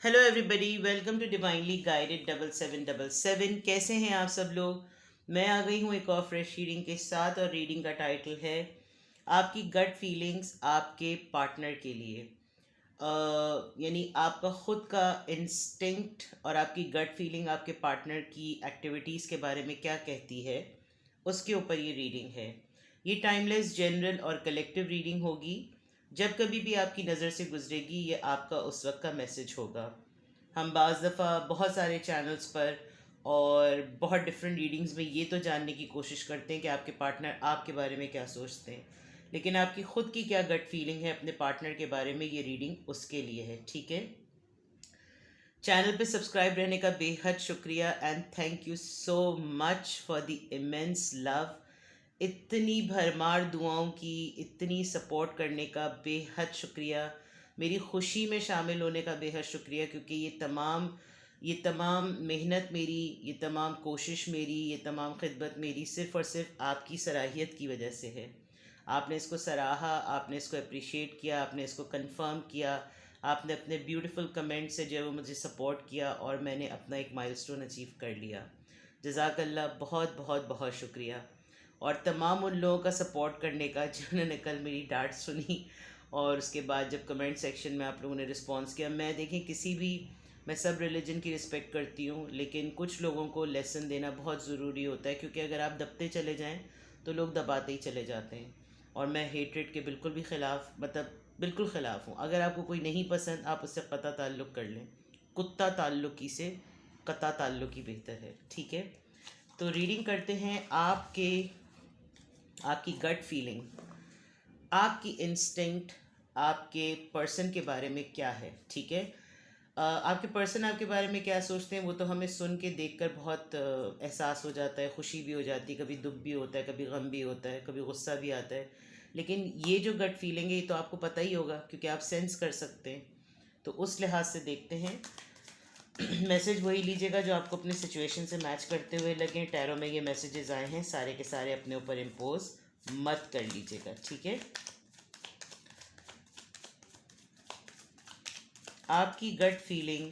Hello everybody, welcome to divinely guided 7777। कैसे हैं आप सब लोग। मैं आ गई हूँ एक और फ्रेश रीडिंग के साथ, और रीडिंग का टाइटल है आपकी गट फीलिंग्स आपके पार्टनर के लिए। यानी आपका खुद का इंस्टिंक्ट और आपकी गट फीलिंग आपके पार्टनर की एक्टिविटीज़ के बारे में क्या कहती है, उसके ऊपर ये रीडिंग है। ये टाइमलेस, जनरल और कलेक्टिव रीडिंग होगी। जब कभी भी आपकी नज़र से गुजरेगी, ये आपका उस वक्त का मैसेज होगा। हम बाज़ दफ़ा बहुत सारे चैनल्स पर और बहुत डिफरेंट रीडिंग्स में ये तो जानने की कोशिश करते हैं कि आपके पार्टनर आपके बारे में क्या सोचते हैं, लेकिन आपकी ख़ुद की क्या गट फीलिंग है अपने पार्टनर के बारे में, ये रीडिंग उसके लिए है। ठीक है, चैनल पे सब्सक्राइब रहने का बेहद शुक्रिया and thank you so much for the immense love. इतनी भरमार दुआओं की, इतनी सपोर्ट करने का बेहद शुक्रिया। मेरी खुशी में शामिल होने का बेहद शुक्रिया, क्योंकि ये तमाम मेहनत मेरी, ये तमाम कोशिश मेरी, ये तमाम खिदमत मेरी सिर्फ़ और सिर्फ आपकी सलाहियत की वजह से है। आपने इसको सराहा, आपने इसको अप्रिशिएट किया, आपने इसको कंफर्म किया, आपने अपने ब्यूटीफुल कमेंट से जो है वो मुझे सपोर्ट किया, और मैंने अपना एक माइलस्टोन अचीव कर लिया। जज़ाकल्लाह, बहुत बहुत बहुत शुक्रिया। और तमाम उन लोगों का सपोर्ट करने का जिन्होंने कल मेरी डांट सुनी, और उसके बाद जब कमेंट सेक्शन में आप लोगों ने रिस्पांस किया। मैं देखें, मैं सब रिलीजन की रिस्पेक्ट करती हूँ, लेकिन कुछ लोगों को लेसन देना बहुत ज़रूरी होता है, क्योंकि अगर आप दबते चले जाएं तो लोग दबाते ही चले जाते हैं। और मैं हेट्रेड के बिल्कुल भी ख़िलाफ़, मतलब बिल्कुल ख़िलाफ़ हूँ। अगर आपको कोई नहीं पसंद, आप उससे कता ताल्लुक़ कर लें। कुत्ता ताल्लुक़ी से कता ताल्लुक़ी बेहतर है। ठीक है, तो रीडिंग करते हैं। आपकी गट फीलिंग, आपकी इंस्टिंक्ट आपके पर्सन के बारे में क्या है। ठीक है, आपके पर्सन आपके बारे में क्या सोचते हैं वो तो हमें सुन के देखकर बहुत एहसास हो जाता है, खुशी भी हो जाती है, कभी दुख भी होता है, कभी गम भी होता है, कभी गुस्सा भी आता है। लेकिन ये जो गट फीलिंग है, ये तो आपको पता ही होगा, क्योंकि आप सेंस कर सकते हैं। तो उस लिहाज से देखते हैं। मैसेज वही लीजिएगा जो आपको अपने सिचुएशन से मैच करते हुए लगे। टैरो में ये मैसेजेस आए हैं, सारे के सारे अपने ऊपर इम्पोज मत कर लीजिएगा। ठीक है, आपकी गट फीलिंग,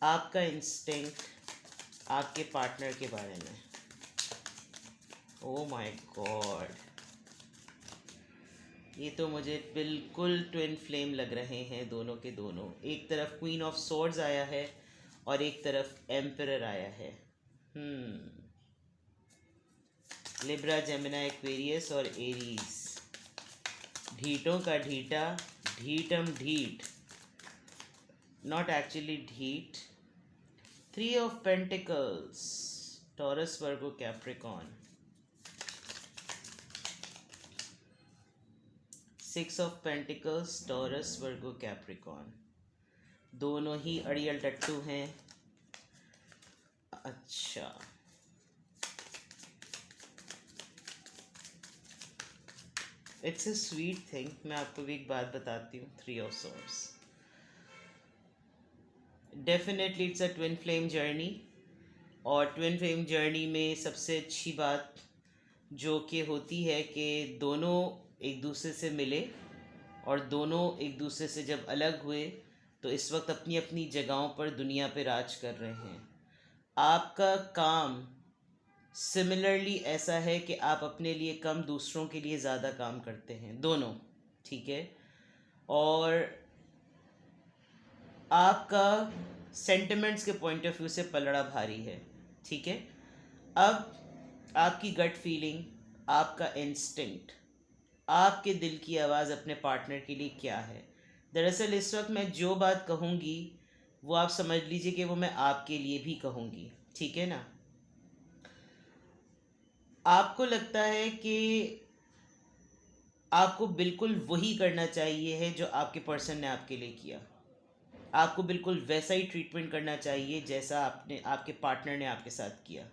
आपका इंस्टिंक्ट आपके पार्टनर के बारे में। ओ माय गॉड, ये तो मुझे बिल्कुल ट्विन फ्लेम लग रहे हैं, दोनों के दोनों। एक तरफ क्वीन ऑफ सोर्ड्स आया है और एक तरफ एम्परर आया है। लिब्रा, जेमिना, एक्वेरियस और एरीज। ढीठों का ढीठा, ढीठम ढीठ, नॉट एक्चुअली ढीठ। Three of pentacles, taurus, Virgo, Capricorn. Six of pentacles, taurus, Virgo, Capricorn. दोनों ही अड़ियल टट्टू हैं। अच्छा, इट्स अ स्वीट थिंग। मैं आपको भी एक बात बताती हूँ। Three of swords, definitely it's a twin flame journey. और ट्विन फ्लेम जर्नी में सबसे अच्छी बात जो कि होती है कि दोनों एक दूसरे से मिले, और दोनों एक दूसरे से जब अलग हुए तो इस वक्त अपनी अपनी जगहों पर दुनिया पे राज कर रहे हैं। आपका काम सिमिलरली ऐसा है कि आप अपने लिए कम, दूसरों के लिए ज़्यादा काम करते हैं, दोनों। ठीक है, और आपका सेंटिमेंट्स के पॉइंट ऑफ व्यू से पलड़ा भारी है। ठीक है, अब आपकी गट फीलिंग, आपका इंस्टिंक्ट, आपके दिल की आवाज़ अपने पार्टनर के लिए क्या है। दरअसल इस वक्त मैं जो बात कहूँगी वो आप समझ लीजिए कि वो मैं आपके लिए भी कहूँगी। ठीक है ना, आपको लगता है कि आपको बिल्कुल वही करना चाहिए है जो आपके पर्सन ने आपके लिए किया। आपको बिल्कुल वैसा ही ट्रीटमेंट करना चाहिए जैसा आपके पार्टनर ने आपके साथ किया।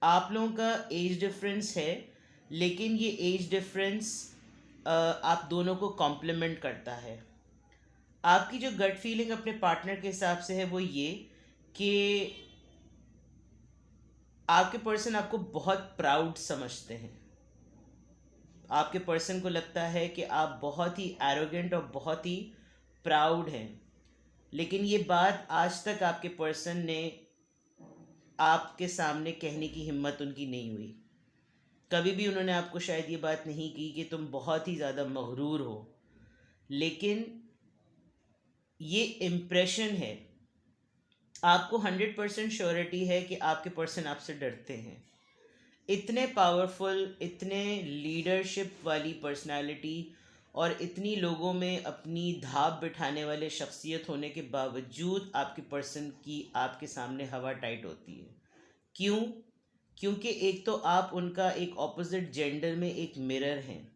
आप लोगों का एज डिफरेंस है, लेकिन ये एज डिफरेंस आप दोनों को कॉम्प्लीमेंट करता है। आपकी जो गट फीलिंग अपने पार्टनर के हिसाब से है वो ये कि आपके पर्सन आपको बहुत प्राउड समझते हैं। आपके पर्सन को लगता है कि आप बहुत ही एरोगेंट और बहुत ही प्राउड हैं। लेकिन ये बात आज तक आपके पर्सन ने आपके सामने कहने की हिम्मत उनकी नहीं हुई। कभी भी उन्होंने आपको शायद ये बात नहीं की कि तुम बहुत ही ज़्यादा मगरूर हो, लेकिन ये इम्प्रेशन है। आपको 100% श्योरिटी है कि आपके पर्सन आपसे डरते हैं। इतने पावरफुल, इतने लीडरशिप वाली पर्सनालिटी और इतनी लोगों में अपनी धाप बिठाने वाले शख्सियत होने के बावजूद आपके पर्सन की आपके सामने हवा टाइट होती है। क्यों? क्योंकि एक तो आप उनका एक ऑपोजिट जेंडर में एक मिरर हैं,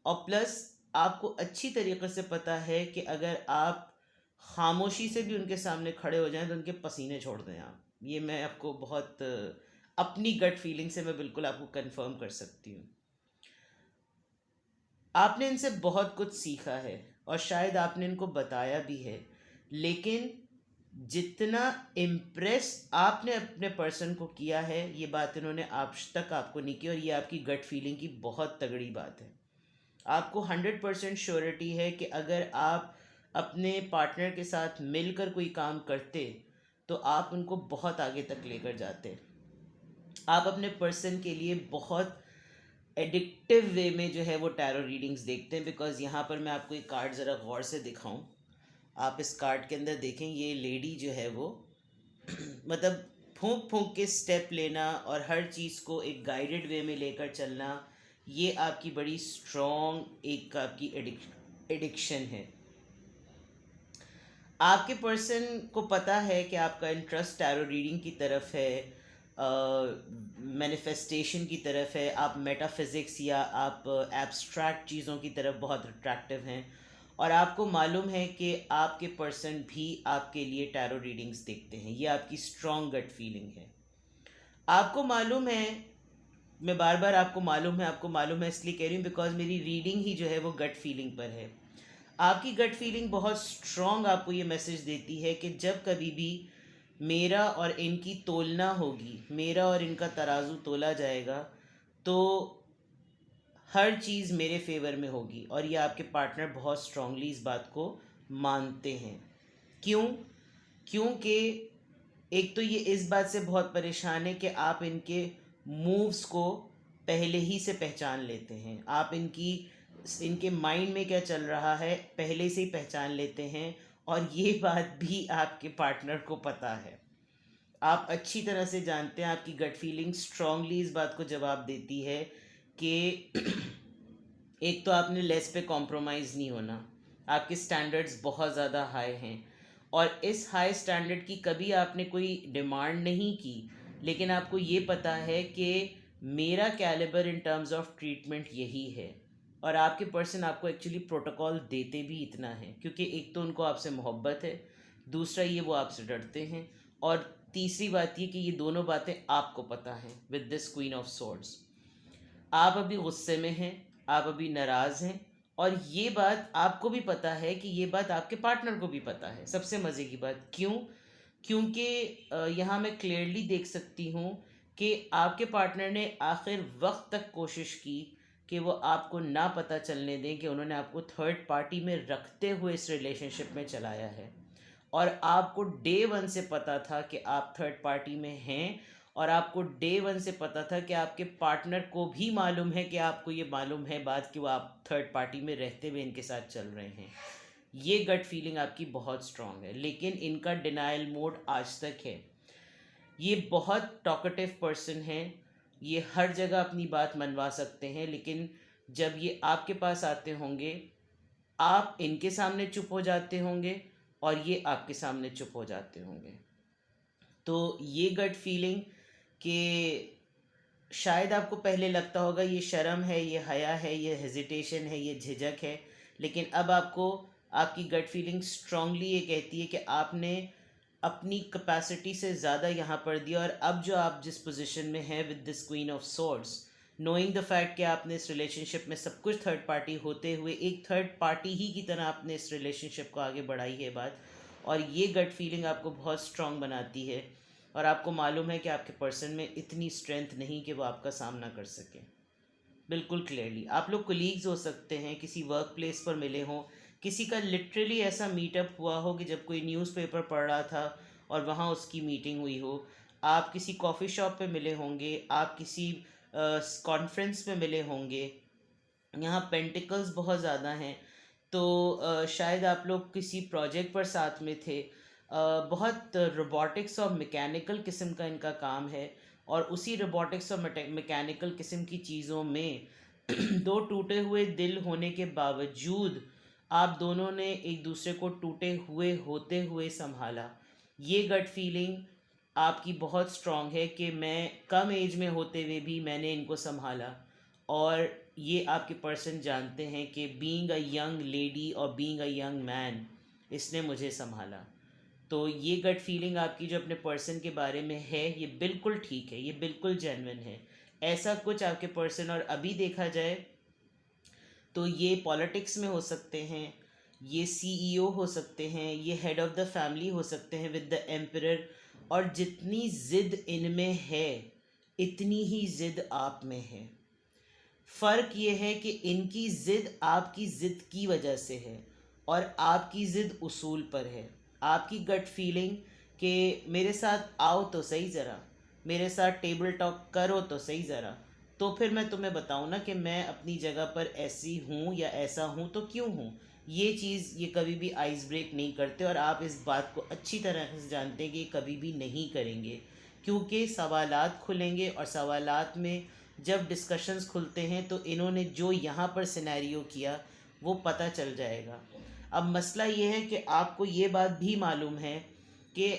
और प्लस आपको अच्छी तरीके से पता है कि अगर आप खामोशी से भी उनके सामने खड़े हो जाएं तो उनके पसीने छोड़ दें आप। ये मैं आपको बहुत अपनी गट फीलिंग से मैं बिल्कुल आपको कंफर्म कर सकती हूँ। आपने इनसे बहुत कुछ सीखा है और शायद आपने इनको बताया भी है, लेकिन जितना इम्प्रेस आपने अपने पर्सन को किया है, ये बात इन्होंने आज तक आपको नहीं की, और ये आपकी गट फीलिंग की बहुत तगड़ी बात है। आपको 100% श्योरिटी है कि अगर आप अपने पार्टनर के साथ मिलकर कोई काम करते तो आप उनको बहुत आगे तक लेकर जाते। आप अपने पर्सन के लिए बहुत एडिक्टिव वे में जो है वो टैरो रीडिंग्स देखते हैं। बिकॉज यहाँ पर मैं आपको एक कार्ड ज़रा गौर से दिखाऊं। आप इस कार्ड के अंदर देखें, ये लेडी जो है वो मतलब फूंक फूंक के स्टेप लेना और हर चीज़ को एक गाइडेड वे में लेकर चलना, ये आपकी बड़ी स्ट्रॉन्ग एक आपकी एडिक्शन है। आपके पर्सन को पता है कि आपका इंटरेस्ट टैरो रीडिंग की तरफ है, मैनिफेस्टेशन की तरफ है, आप मेटाफिज़िक्स या आप एब्स्ट्रैक्ट चीज़ों की तरफ बहुत अट्रैक्टिव हैं, और आपको मालूम है कि आपके पर्सन भी आपके लिए टैरो रीडिंग्स देखते हैं। ये आपकी स्ट्रॉन्ग गट फीलिंग है। आपको मालूम है, मैं बार बार आपको मालूम है इसलिए कह रही हूँ बिकॉज मेरी रीडिंग ही जो है वो गट फीलिंग पर है। आपकी गट फीलिंग बहुत स्ट्रॉन्ग आपको ये मैसेज देती है कि जब कभी भी मेरा और इनकी तोलना होगी, मेरा और इनका तराजू तोला जाएगा, तो हर चीज़ मेरे फेवर में होगी। और ये आपके पार्टनर बहुत स्ट्रांगली इस बात को मानते हैं। क्यों? क्योंकि एक तो ये इस बात से बहुत परेशान है कि आप इनके मूव्स को पहले ही से पहचान लेते हैं। आप इनके माइंड में क्या चल रहा है पहले से ही पहचान लेते हैं, और ये बात भी आपके पार्टनर को पता है। आप अच्छी तरह से जानते हैं, आपकी गट फीलिंग स्ट्रांगली इस बात को जवाब देती है कि एक तो आपने लेस पे कॉम्प्रोमाइज़ नहीं होना। आपके स्टैंडर्ड्स बहुत ज़्यादा हाई हैं, और इस हाई स्टैंडर्ड की कभी आपने कोई डिमांड नहीं की, लेकिन आपको ये पता है कि मेरा calibre in terms of treatment यही है। और आपके पर्सन आपको एक्चुअली प्रोटोकॉल देते भी इतना है क्योंकि एक तो उनको आपसे मोहब्बत है, दूसरा ये वो आपसे डरते हैं, और तीसरी बात ये कि ये दोनों बातें आपको पता हैं। With this queen of swords, आप अभी गुस्से में हैं, आप अभी नाराज़ हैं, और ये बात आपको भी पता है कि ये बात आपके पार्टनर को भी पता है। सबसे मज़े की बात क्यों? क्योंकि यहाँ मैं क्लियरली देख सकती हूँ कि आपके पार्टनर ने आखिर वक्त तक कोशिश की कि वो आपको ना पता चलने दें कि उन्होंने आपको थर्ड पार्टी में रखते हुए इस रिलेशनशिप में चलाया है। और आपको डे वन से पता था कि आप थर्ड पार्टी में हैं, और आपको डे वन से पता था कि आपके पार्टनर को भी मालूम है कि आपको ये मालूम है बात कि वो आप थर्ड पार्टी में रहते हुए इनके साथ चल रहे हैं। ये गट फीलिंग आपकी बहुत स्ट्रांग है, लेकिन इनका डिनायल मोड आज तक है। ये बहुत टॉकेटिव पर्सन है, ये हर जगह अपनी बात मनवा सकते हैं, लेकिन जब ये आपके पास आते होंगे आप इनके सामने चुप हो जाते होंगे और ये आपके सामने चुप हो जाते होंगे। तो ये गट फीलिंग कि शायद आपको पहले लगता होगा ये शर्म है, ये हया है, ये हेजिटेशन है, ये झिझक है, लेकिन अब आपको आपकी गट फीलिंग स्ट्रांगली ये कहती है कि आपने अपनी कैपेसिटी से ज़्यादा यहाँ पर दिया। और अब जो आप जिस पोजीशन में हैं with this queen of swords, knowing the fact कि आपने इस रिलेशनशिप में सब कुछ थर्ड पार्टी होते हुए एक थर्ड पार्टी ही की तरह आपने इस रिलेशनशिप को आगे बढ़ाई है बात, और ये गट फीलिंग आपको बहुत स्ट्रांग बनाती है। और आपको मालूम है कि आपके पर्सन में इतनी स्ट्रेंथ नहीं कि वो आपका सामना कर सके। बिल्कुल क्लियरली आप लोग कोलीग्स हो सकते हैं, किसी वर्क प्लेस पर मिले हों, किसी का लिटरली ऐसा मीटअप हुआ हो कि जब कोई न्यूज़पेपर पढ़ रहा था और वहाँ उसकी मीटिंग हुई हो। आप किसी कॉफ़ी शॉप पे मिले होंगे, आप किसी कॉन्फ्रेंस में मिले होंगे। यहाँ पेंटिकल्स बहुत ज़्यादा हैं, तो शायद आप लोग किसी प्रोजेक्ट पर साथ में थे। बहुत रोबोटिक्स और मैकेनिकल किस्म का इनका काम है, और उसी रोबोटिक्स और मैकेनिकल किस्म की चीज़ों में दो टूटे हुए दिल होने के बावजूद आप दोनों ने एक दूसरे को टूटे हुए होते हुए संभाला। ये गट फीलिंग आपकी बहुत स्ट्रांग है कि मैं कम एज में होते हुए भी मैंने इनको संभाला, और ये आपके पर्सन जानते हैं कि बीइंग अ यंग लेडी और बीइंग अ यंग मैन इसने मुझे संभाला। तो ये गट फीलिंग आपकी जो अपने पर्सन के बारे में है, ये बिल्कुल ठीक है, ये बिल्कुल जेन्युइन है। ऐसा कुछ आपके पर्सन, और अभी देखा जाए तो ये पॉलिटिक्स में हो सकते हैं, ये सीईओ हो सकते हैं, ये हेड ऑफ़ द फैमिली हो सकते हैं विद द एम्परर। और जितनी ज़िद इनमें है इतनी ही ज़िद आप में है। फ़र्क ये है कि इनकी ज़िद आपकी ज़िद की वजह से है और आपकी ज़िद उसूल पर है। आपकी गट फीलिंग कि मेरे साथ आओ तो सही ज़रा, मेरे साथ टेबल टॉक करो तो सही ज़रा, तो फिर मैं तुम्हें बताऊँ ना कि मैं अपनी जगह पर ऐसी हूँ या ऐसा हूँ तो क्यों हूँ। ये चीज़ ये कभी भी आइस ब्रेक नहीं करते, और आप इस बात को अच्छी तरह से जानते हैं कि ये कभी भी नहीं करेंगे, क्योंकि सवालात खुलेंगे, और सवालात में जब डिस्कशंस खुलते हैं तो इन्होंने जो यहाँ पर सिनेरियो किया वो पता चल जाएगा। अब मसला ये है कि आपको ये बात भी मालूम है कि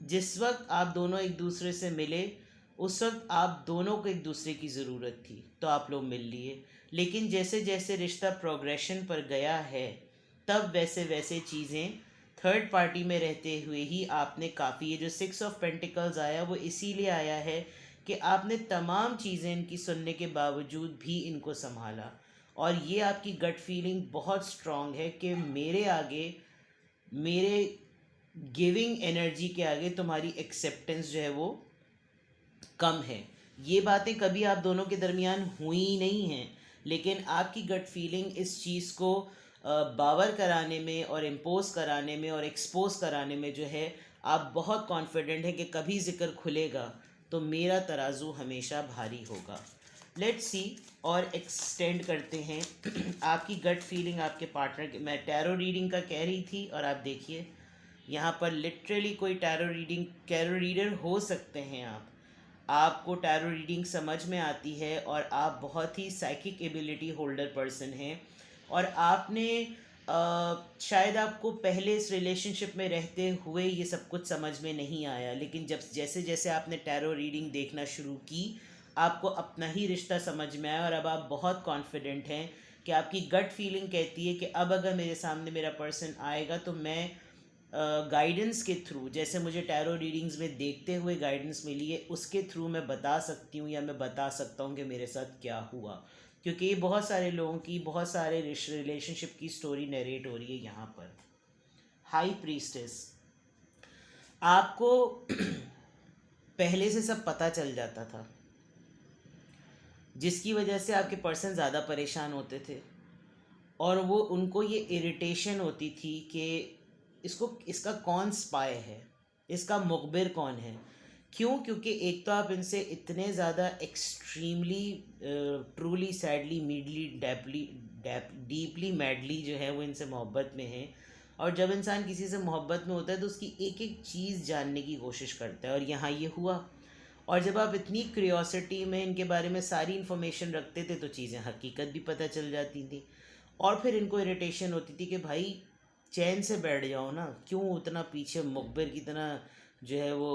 जिस वक्त आप दोनों एक दूसरे से मिले उस वक्त आप दोनों को एक दूसरे की ज़रूरत थी, तो आप लोग मिल लिए। लेकिन जैसे जैसे रिश्ता प्रोग्रेशन पर गया है तब वैसे वैसे चीज़ें थर्ड पार्टी में रहते हुए ही आपने काफ़ी, ये जो 6 ऑफ पेंटिकल्स आया वो इसीलिए आया है कि आपने तमाम चीज़ें इनकी सुनने के बावजूद भी इनको संभाला। और ये आपकी गट फीलिंग बहुत स्ट्रांग है कि मेरे आगे, मेरे गिविंग एनर्जी के आगे तुम्हारी एक्सेप्टेंस जो है वो कम है। ये बातें कभी आप दोनों के दरमियान हुई नहीं हैं, लेकिन आपकी गट फीलिंग इस चीज़ को बावर कराने में और इम्पोज कराने में और एक्सपोज कराने में जो है आप बहुत कॉन्फिडेंट हैं कि कभी ज़िक्र खुलेगा तो मेरा तराजू हमेशा भारी होगा। लेट्स सी, और एक्सटेंड करते हैं आपकी गट फीलिंग आपके पार्टनर के। मैं टैरो रीडिंग का कह रही थी, और आप देखिए यहाँ पर लिटरली कोई टैरो रीडर हो सकते हैं आप। आपको टैरो रीडिंग समझ में आती है और आप बहुत ही साइकिक एबिलिटी होल्डर पर्सन हैं, और आपने शायद आपको पहले इस रिलेशनशिप में रहते हुए ये सब कुछ समझ में नहीं आया, लेकिन जब जैसे जैसे आपने टैरो रीडिंग देखना शुरू की आपको अपना ही रिश्ता समझ में आया, और अब आप बहुत कॉन्फिडेंट हैं कि आपकी गट फीलिंग कहती है कि अब अगर मेरे सामने मेरा पर्सन आएगा तो मैं गाइडेंस के थ्रू, जैसे मुझे टैरो रीडिंग्स में देखते हुए गाइडेंस मिली है उसके थ्रू मैं बता सकती हूँ या मैं बता सकता हूँ कि मेरे साथ क्या हुआ। क्योंकि ये बहुत सारे लोगों की, बहुत सारे रिलेशनशिप की स्टोरी नरेट हो रही है यहाँ पर। हाई प्रीस्टेस, आपको पहले से सब पता चल जाता था, जिसकी वजह से आपके पर्सन ज़्यादा परेशान होते थे, और वो उनको ये इरिटेशन होती थी कि इसका कौन स्पाई है, इसका मुखबिर कौन है। क्यों? क्योंकि एक तो आप इनसे इतने ज़्यादा extremely truly sadly madly deeply madly जो है वो इनसे मोहब्बत में है, और जब इंसान किसी से मोहब्बत में होता है तो उसकी एक एक चीज़ जानने की कोशिश करता है, और यहाँ ये हुआ। और जब आप इतनी क्यूरियोसिटी में इनके बारे में सारी इन्फॉर्मेशन रखते थे तो चीज़ें हकीकत भी पता चल जाती थी, और फिर इनको इरिटेशन होती थी कि भाई चैन से बैठ जाओ ना, क्यों उतना पीछे मुखबिर की तरह जो है वो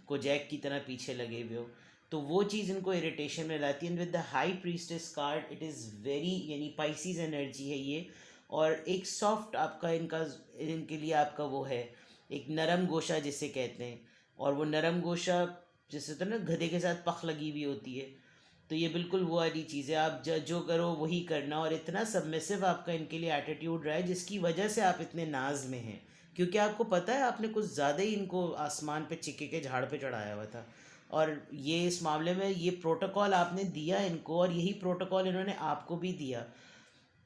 कोजैक की तरह पीछे लगे हुए हो। तो वो चीज़ इनको इरिटेशन में लाती है। With the high priestess card it is very, यानी पाइसिस एनर्जी है ये, और एक सॉफ्ट आपका इनके लिए आपका वो है एक नरम गोशा जिसे कहते हैं, और वो नरम गोशा जैसे तो ना गधे के साथ पख लगी हुई होती है, तो ये बिल्कुल वो वाली चीज़ है। आप जो करो वही करना, और इतना सबमिसिव आपका इनके लिए एटीट्यूड रहा है जिसकी वजह से आप इतने नाज में हैं, क्योंकि आपको पता है आपने कुछ ज़्यादा ही इनको आसमान पे चिक्के के झाड़ पे चढ़ाया हुआ था, और ये इस मामले में ये प्रोटोकॉल आपने दिया इनको, और यही प्रोटोकॉल इन्होंने आपको भी दिया।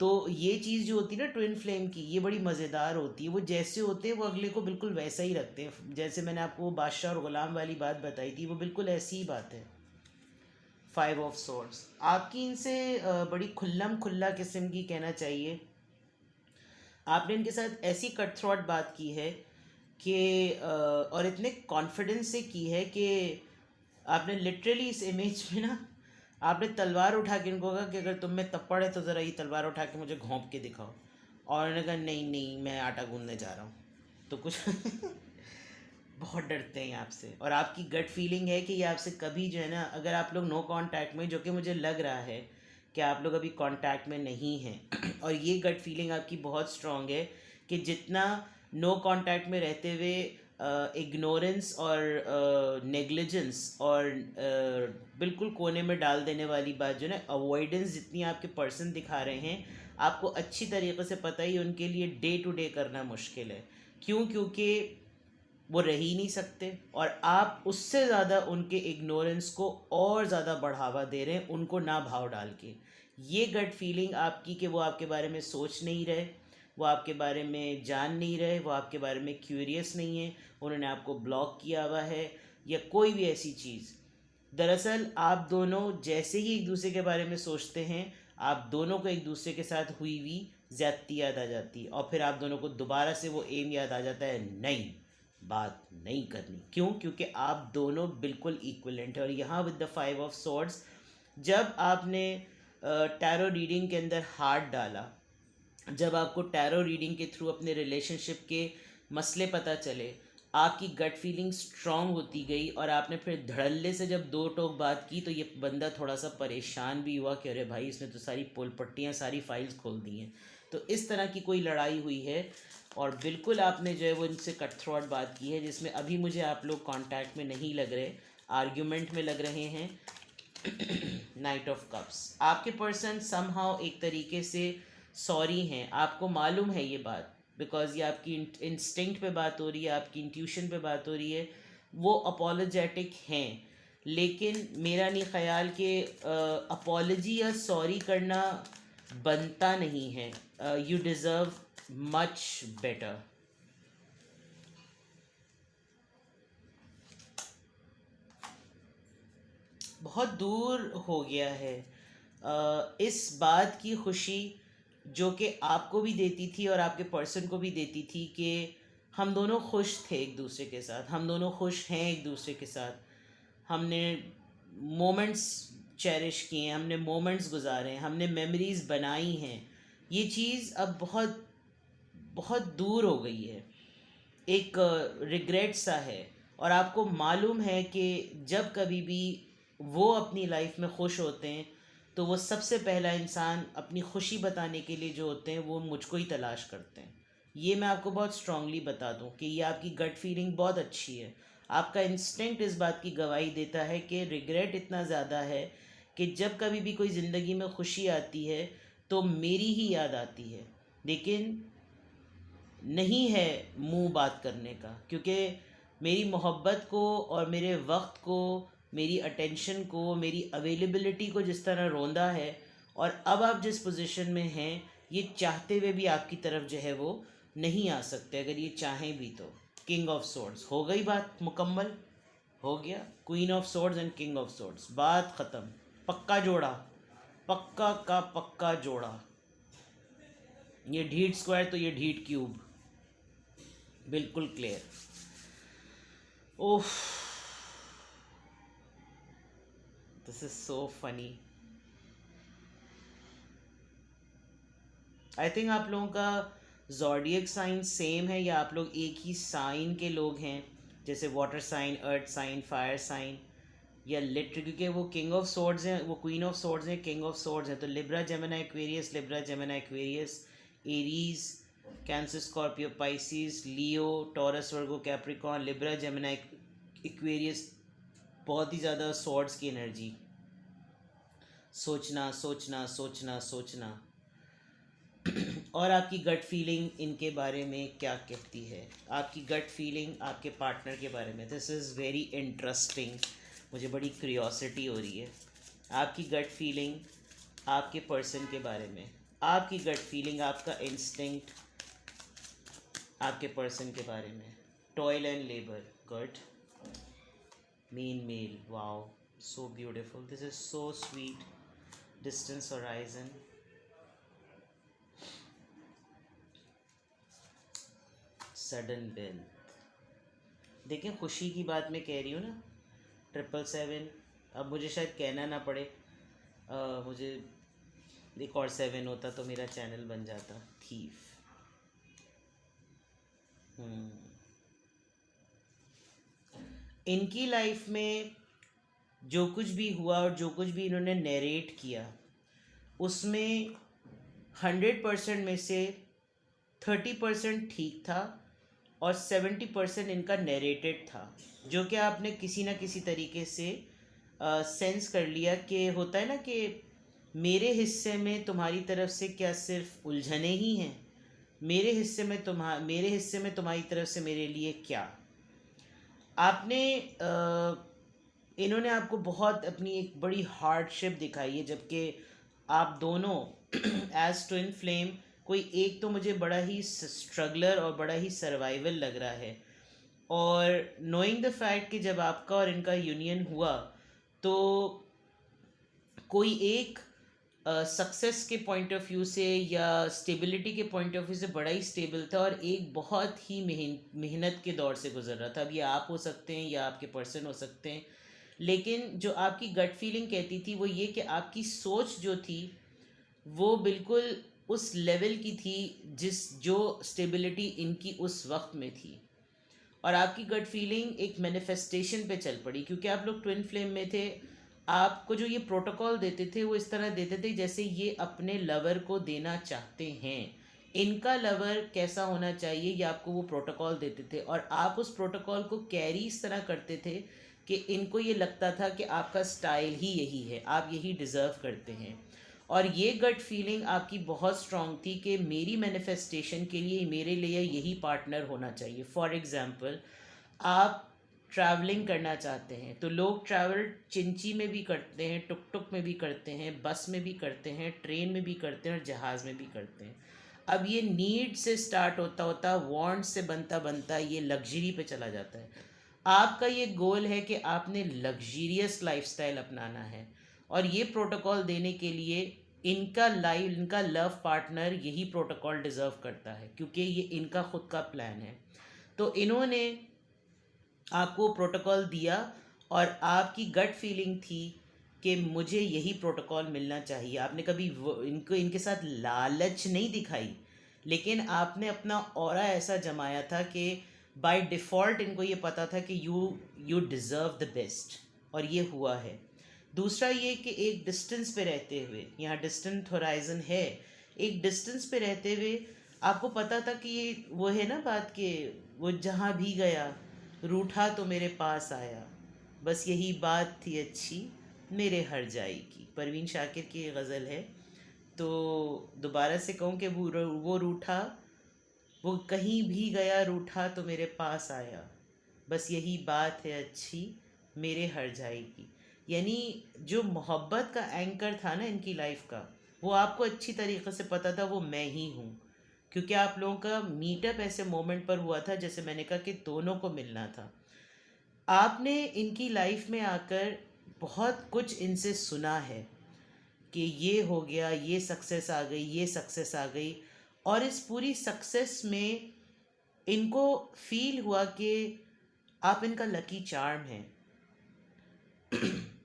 तो ये चीज़ जो होती है ना ट्विन फ्लेम की, ये बड़ी मज़ेदार होती है। वो जैसे होते हैं वो अगले को बिल्कुल वैसा ही रखते हैं। जैसे मैंने आपको वो बादशाह और ग़ुलाम वाली बात बताई थी, वो बिल्कुल ऐसी ही बात है। 5 ऑफ सोर्ड्स आपकी इनसे बड़ी खुल्लम खुल्ला किस्म की कहना चाहिए। आपने इनके साथ ऐसी कट थ्रोट बात की है कि और इतने कॉन्फिडेंस से की है कि आपने लिटरली इस इमेज में ना आपने तलवार उठा के इनको कहा कि अगर तुम में तप्पड़ है तो ज़रा ये तलवार उठा के मुझे घोंप के दिखाओ, और उन्होंने कहा नहीं नहीं मैं आटा गूंदने जा रहा हूँ। तो कुछ बहुत डरते हैं ये आपसे, और आपकी गट फीलिंग है कि ये आपसे कभी जो है ना, अगर आप लोग नो कांटेक्ट में, जो कि मुझे लग रहा है कि आप लोग अभी कांटेक्ट में नहीं हैं और ये गट फीलिंग आपकी बहुत स्ट्रांग है कि जितना नो कांटेक्ट में रहते हुए इग्नोरेंस और नेग्लिजेंस और बिल्कुल कोने में डाल देने वाली बात जो है ना, अवॉइडेंस जितनी आपके पर्सन दिखा रहे हैं, आपको अच्छी तरीके से पता ही उनके लिए डे टू डे करना मुश्किल है। क्यों? क्योंकि वो रह ही नहीं सकते, और आप उससे ज़्यादा उनके इग्नोरेंस को और ज़्यादा बढ़ावा दे रहे हैं, उनको ना भाव डाल के। ये गट फीलिंग आपकी कि वो आपके बारे में सोच नहीं रहे, वो आपके बारे में जान नहीं रहे, वो आपके बारे में क्यूरियस नहीं है, उन्होंने आपको ब्लॉक किया हुआ है या कोई भी ऐसी चीज़। दरअसल आप दोनों जैसे ही एक दूसरे के बारे में सोचते हैं, आप दोनों को एक दूसरे के साथ हुई हुई ज़्यादती याद आ जाती है, और फिर आप दोनों को दोबारा से वो एम याद आ जाता है, नहीं बात नहीं करनी। क्यों? क्योंकि आप दोनों बिल्कुल इक्वलेंट है। और यहाँ विद द 5 ऑफ सोर्ड्स, जब आपने टैरो रीडिंग के अंदर हाथ डाला, जब आपको टैरो रीडिंग के थ्रू अपने रिलेशनशिप के मसले पता चले, आपकी गट फीलिंग स्ट्रांग होती गई, और आपने फिर धड़ल्ले से जब दो टोक बात की तो ये बंदा थोड़ा सा परेशान भी हुआ कि अरे भाई इसने तो सारी पोल पट्टियाँ, सारी फाइल्स खोल दी हैं। तो इस तरह की कोई लड़ाई हुई है, और बिल्कुल आपने जो है वो इनसे कट थ्रोट बात की है, जिसमें अभी मुझे आप लोग कांटेक्ट में नहीं लग रहे, आर्ग्यूमेंट में लग रहे हैं। नाइट ऑफ कप्स, आपके पर्सन समहाउ एक तरीके से सॉरी हैं, आपको मालूम है ये बात, बिकॉज ये आपकी इंस्टिंक्ट पे बात हो रही है, आपकी इंट्यूशन पे बात हो रही है, वो अपोलोजेटिक हैं। लेकिन मेरा नहीं ख्याल कि अपॉलोजी या सॉरी करना बनता नहीं है। You deserve much better. बहुत दूर हो गया है इस बात की खुशी जो कि आपको भी देती थी और आपके पर्सन को भी देती थी कि हम दोनों खुश थे एक दूसरे के साथ, हम दोनों खुश हैं एक दूसरे के साथ, हमने मोमेंट्स चेरिश किए हैं, हमने मोमेंट्स गुजारे हैं, हमने मेमोरीज़ बनाई हैं। ये चीज़ अब बहुत बहुत दूर हो गई है, एक रिग्रेट सा है। और आपको मालूम है कि जब कभी भी वो अपनी लाइफ में खुश होते हैं तो वो सबसे पहला इंसान अपनी खुशी बताने के लिए जो होते हैं वो मुझको ही तलाश करते हैं। ये मैं आपको बहुत स्ट्रांगली बता दूं कि ये आपकी गट फीलिंग बहुत अच्छी है। आपका इंस्टिंक्ट इस बात की गवाही देता है कि रिग्रेट इतना ज़्यादा है कि जब कभी भी कोई ज़िंदगी में खुशी आती है तो मेरी ही याद आती है, लेकिन नहीं है मुंह बात करने का, क्योंकि मेरी मोहब्बत को और मेरे वक्त को, मेरी अटेंशन को, मेरी अवेलेबिलिटी को जिस तरह रोंदा है, और अब आप जिस पोजीशन में हैं ये चाहते हुए भी आपकी तरफ जो है वो नहीं आ सकते, अगर ये चाहें भी तो। किंग ऑफ सोर्ड्स, हो गई बात मुकम्मल, हो गया। Queen of swords and king of swords, बात ख़त्म। पक्का जोड़ा, पक्का का पक्का जोड़ा। ये ढीठ स्क्वायर तो ये ढीठ क्यूब, बिल्कुल clear. Oh, this is so funny. I think आप लोगों का जॉडियक साइन सेम है, या आप लोग एक ही साइन के लोग हैं, जैसे water sign, earth sign, fire sign, या लिटर, क्योंकि वो किंग ऑफ सोर्ड्स हैं, वो क्वीन ऑफ सोर्ड्स हैं, किंग ऑफ सोर्ड्स हैं। तो Libra Gemini Aquarius, Libra Gemini Aquarius, Aries, Cancer Scorpio Pisces, Leo, Taurus Virgo Capricorn, Libra Gemini Aquarius, बहुत ही ज़्यादा सॉर्ड्स की एनर्जी। सोचना सोचना सोचना सोचना। और आपकी गट फीलिंग इनके बारे में क्या कहती है? आपकी गट फीलिंग आपके पार्टनर के बारे में, दिस इज़ वेरी इंटरेस्टिंग, मुझे बड़ी क्यूरियोसिटी हो रही है। आपकी गट फीलिंग आपके पर्सन के बारे में, आपकी गट फीलिंग, आपका इंस्टिंक्ट आपके पर्सन के बारे में. Toil and labour, good. Main male, wow, so beautiful, this is so sweet. Distance horizon, sudden wealth. देखें, खुशी की बात मैं कह रही हूँ ना, 777. अब मुझे शायद कहना ना पड़े, मुझे एक और 7 होता तो मेरा चैनल बन जाता. थीफ. इनकी लाइफ में जो कुछ भी हुआ और जो कुछ भी इन्होंने नरेट किया, उसमें 100% में से 30% ठीक था और 70% इनका नरेटेड था, जो कि आपने किसी ना किसी तरीके से सेंस कर लिया कि होता है ना कि मेरे हिस्से में तुम्हारी तरफ से क्या सिर्फ उलझने ही हैं, मेरे हिस्से में तुम्हारी तरफ से मेरे लिए क्या. आपने इन्होंने आपको बहुत अपनी एक बड़ी हार्डशिप दिखाई है, जबकि आप दोनों एज ट्विन फ्लेम, कोई एक तो मुझे बड़ा ही स्ट्रगलर और बड़ा ही सर्वाइवल लग रहा है. और नोइंग द फैक्ट कि जब आपका और इनका यूनियन हुआ तो कोई एक सक्सेस के पॉइंट ऑफ व्यू से या स्टेबिलिटी के पॉइंट ऑफ व्यू से बड़ा ही स्टेबल था, और एक बहुत ही मेहनत के दौर से गुजर रहा था. अब ये आप हो सकते हैं या आपके पर्सन हो सकते हैं, लेकिन जो आपकी गट फीलिंग कहती थी वो ये कि आपकी सोच जो थी वो बिल्कुल उस लेवल की थी जो स्टेबिलिटी इनकी उस वक्त में थी. और आपकी गट फीलिंग एक मैनिफेस्टेशन पे चल पड़ी, क्योंकि आप लोग ट्विन फ्लेम में थे. आपको जो ये प्रोटोकॉल देते थे वो इस तरह देते थे जैसे ये अपने लवर को देना चाहते हैं. इनका लवर कैसा होना चाहिए ये आपको वो प्रोटोकॉल देते थे, और आप उस प्रोटोकॉल को कैरी इस तरह करते थे कि इनको ये लगता था कि आपका स्टाइल ही यही है, आप यही डिज़र्व करते हैं. और ये गट फीलिंग आपकी बहुत स्ट्रांग थी कि मेरी मैनिफेस्टेशन के लिए मेरे लिए यही पार्टनर होना चाहिए. फॉर एग्ज़ाम्पल, आप ट्रैवलिंग करना चाहते हैं तो लोग ट्रैवल चिंची में भी करते हैं, टुक टुक में भी करते हैं, बस में भी करते हैं, ट्रेन में भी करते हैं और जहाज़ में भी करते हैं. अब ये नीड से स्टार्ट होता होता वांट से बनता बनता ये लग्जरी पे चला जाता है. आपका ये गोल है कि आपने लग्जरियस लाइफस्टाइल अपनाना है, और ये प्रोटोकॉल देने के लिए इनका लव पार्टनर यही प्रोटोकॉल डिज़र्व करता है, क्योंकि ये इनका खुद का प्लान है. तो इन्होंने आपको प्रोटोकॉल दिया और आपकी गट फीलिंग थी कि मुझे यही प्रोटोकॉल मिलना चाहिए. आपने कभी इनके साथ लालच नहीं दिखाई, लेकिन आपने अपना ऑरा ऐसा जमाया था कि बाय डिफ़ॉल्ट इनको ये पता था कि यू डिज़र्व द बेस्ट, और ये हुआ है. दूसरा ये कि एक डिस्टेंस पे रहते हुए, यहाँ डिस्टेंट होराइजन है, एक डिस्टेंस पे रहते हुए आपको पता था कि ये वो है ना बात कि वो जहाँ भी गया रूठा तो मेरे पास आया, बस यही बात थी अच्छी मेरे हर जाई की. परवीन शाकिर की गज़ल है. तो दोबारा से कहूँ कि वो रूठा, वो कहीं भी गया रूठा तो मेरे पास आया, बस यही बात है अच्छी मेरे हर जाई की. यानी जो मोहब्बत का एंकर था ना इनकी लाइफ का, वो आपको अच्छी तरीके से पता था वो मैं ही हूँ, क्योंकि आप लोगों का मीटअप ऐसे मोमेंट पर हुआ था जैसे मैंने कहा कि दोनों को मिलना था. आपने इनकी लाइफ में आकर बहुत कुछ इनसे सुना है कि ये हो गया, ये सक्सेस आ गई, ये सक्सेस आ गई, और इस पूरी सक्सेस में इनको फील हुआ कि आप इनका लकी चार्म हैं.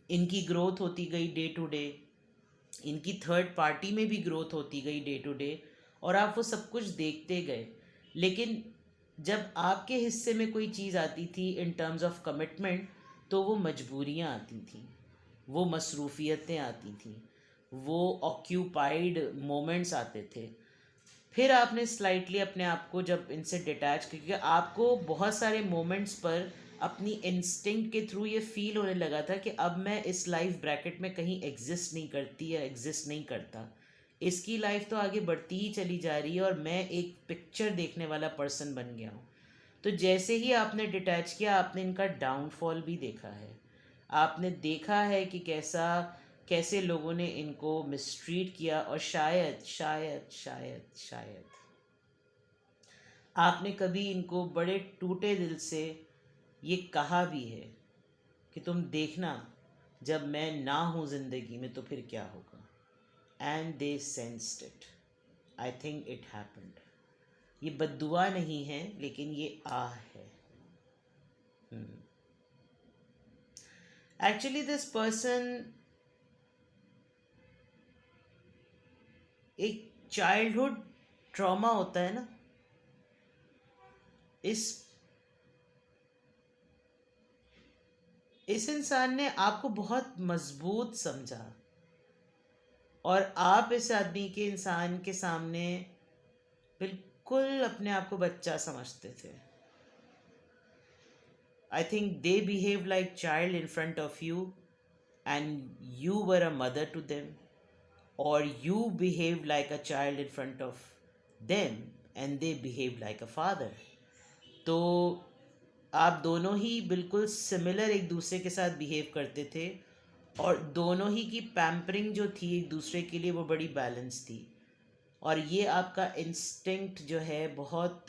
इनकी ग्रोथ होती गई डे टू डे, इनकी थर्ड पार्टी में भी ग्रोथ होती गई डे टू डे, और आप वो सब कुछ देखते गए. लेकिन जब आपके हिस्से में कोई चीज़ आती थी इन टर्म्स ऑफ कमिटमेंट, तो वो मजबूरियाँ आती थीं, वो मसरूफियतें आती थीं, वो ऑक्यूपाइड मोमेंट्स आते थे. फिर आपने स्लाइटली अपने आप को जब इनसे डिटैच, क्योंकि आपको बहुत सारे मोमेंट्स पर अपनी इंस्टिंक्ट के थ्रू ये फील होने लगा था कि अब मैं इस लाइफ ब्रैकेट में कहीं एग्जिस्ट नहीं करती या एग्जिस्ट नहीं करता, इसकी लाइफ तो आगे बढ़ती ही चली जा रही है और मैं एक पिक्चर देखने वाला पर्सन बन गया हूँ. तो जैसे ही आपने डिटैच किया, आपने इनका डाउनफॉल भी देखा है. आपने देखा है कि कैसा कैसे लोगों ने इनको मिसट्रीट किया, और शायद शायद शायद शायद आपने कभी इनको बड़े टूटे दिल से ये कहा भी है कि तुम देखना, जब मैं ना हूँ ज़िंदगी में तो फिर क्या होगा। And they sensed it. I think it happened. ये बद्दुआ नहीं है, लेकिन ये आह है। एक्चुअली दिस पर्सन एक चाइल्डहुड ट्रॉमा होता है ना, इस इंसान ने आपको बहुत मजबूत समझा, और आप इस आदमी के इंसान के सामने बिल्कुल अपने आप को बच्चा समझते थे। I think they behave like child in front of you, and you were a mother to them, और you behave like a child in front of them and they behave like a father. तो आप दोनों ही बिल्कुल similar एक दूसरे के साथ behave करते थे, और दोनों ही की पैम्परिंग जो थी एक दूसरे के लिए वो बड़ी बैलेंस थी। और ये आपका इंस्टिंक्ट जो है बहुत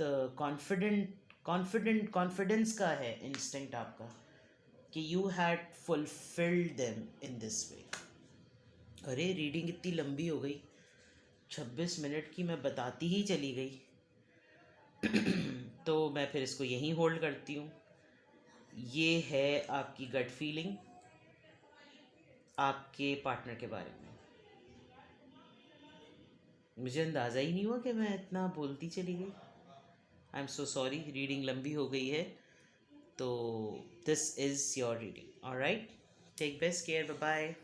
कॉन्फिडेंस का है इंस्टिंक्ट आपका, कि you had fulfilled them in this way. अरे रीडिंग इतनी लंबी हो गई, 26 मिनट की मैं बताती ही चली गई। तो मैं फिर इसको यहीं होल्ड करती हूँ। ये है आपकी गट फीलिंग आपके पार्टनर के बारे में। मुझे अंदाज़ा ही नहीं हुआ कि मैं इतना बोलती चली गई। I am so sorry, reading लंबी हो गई है। तो this is your reading. Alright, take best care, bye bye.